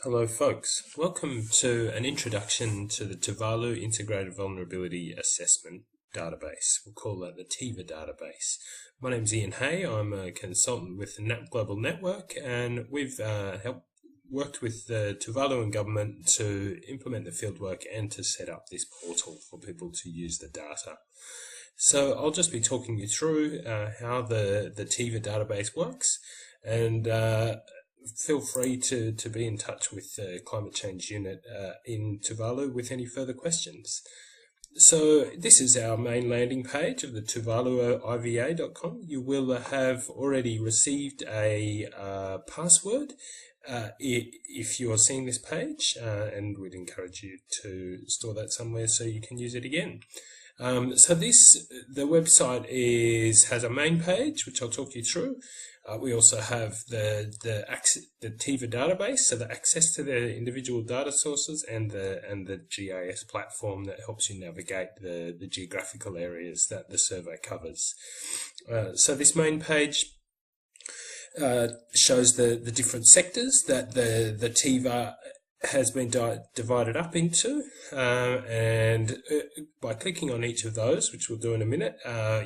Hello folks, welcome to an introduction to the Tuvalu Integrated Vulnerability Assessment database. We'll call that the TIVA database. My name's Ian Hay, I'm a consultant with the Global Network, and we've worked with the Tuvalu and government to implement the fieldwork and to set up this portal for people to use the data. So I'll just be talking you through how the TIVA database works, and feel free to be in touch with the Climate Change Unit in Tuvalu with any further questions. So this is our main landing page of the tuvaluiva.com. You will have already received a password if you are seeing this page, and we'd encourage you to store that somewhere so you can use it again. So the website has a main page, which I'll talk you through. We also have the TIVA database, so the access to the individual data sources, and the GIS platform that helps you navigate the geographical areas that the survey covers. So this main page shows the different sectors that the TIVA has been divided up into, and by clicking on each of those, which we'll do in a minute,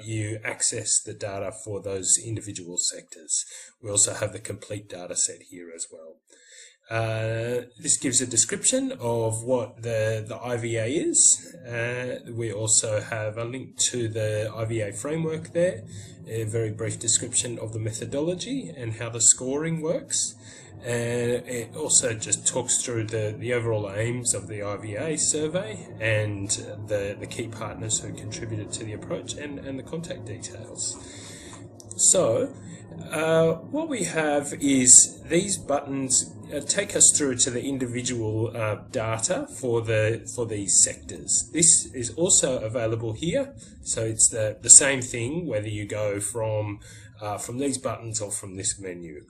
you access the data for those individual sectors. We also have the complete data set here as well. This gives a description of what the IVA is. We also have a link to the IVA framework there, a very brief description of the methodology and how the scoring works. And it also just talks through the overall aims of the IVA survey and the key partners who contributed to the approach and the contact details. So what we have is these buttons take us through to the individual data for these sectors. This is also available here, so it's the same thing whether you go from these buttons or from this menu.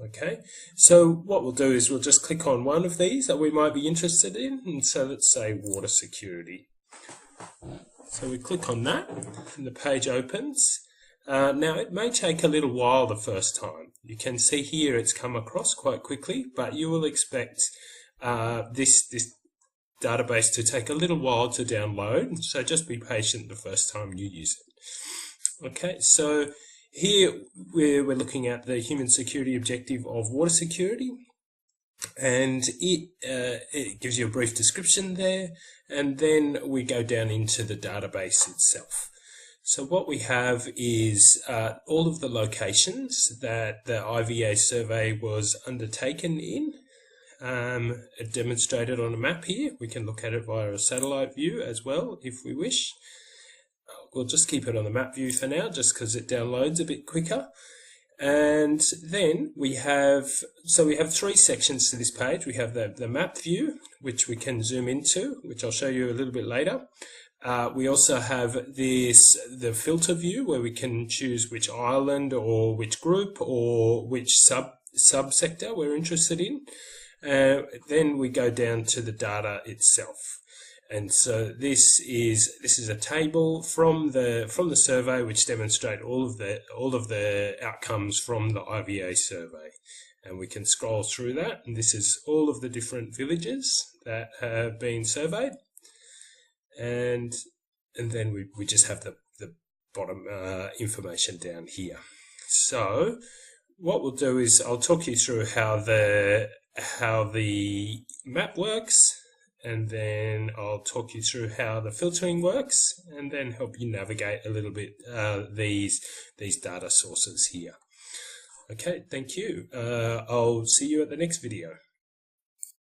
Okay, so what we'll do is we'll just click on one of these that we might be interested in, and so let's say water security. So we click on that and the page opens. Now it may take a little while the first time. You can see here it's come across quite quickly, but you will expect this database to take a little while to download, so just be patient the first time you use it. Okay, so here we're looking at the human security objective of water security, and it gives you a brief description there, and then we go down into the database itself. So what we have is all of the locations that the IVA survey was undertaken in, demonstrated on a map here. We can look at it via a satellite view as well if we wish. We'll just keep it on the map view for now, just because it downloads a bit quicker. And then we have three sections to this page. We have the map view, which we can zoom into, which I'll show you a little bit later. We also have the filter view, where we can choose which island or which group or which subsector we're interested in. Then we go down to the data itself. And so this is a table from the survey which demonstrate all of the outcomes from the IVA survey, and we can scroll through that. And this is all of the different villages that have been surveyed, and then we just have the bottom information down here. So what we'll do is I'll talk you through how the map works, and then I'll talk you through how the filtering works, and then help you navigate a little bit these data sources here. Okay, thank you. I'll see you at the next video.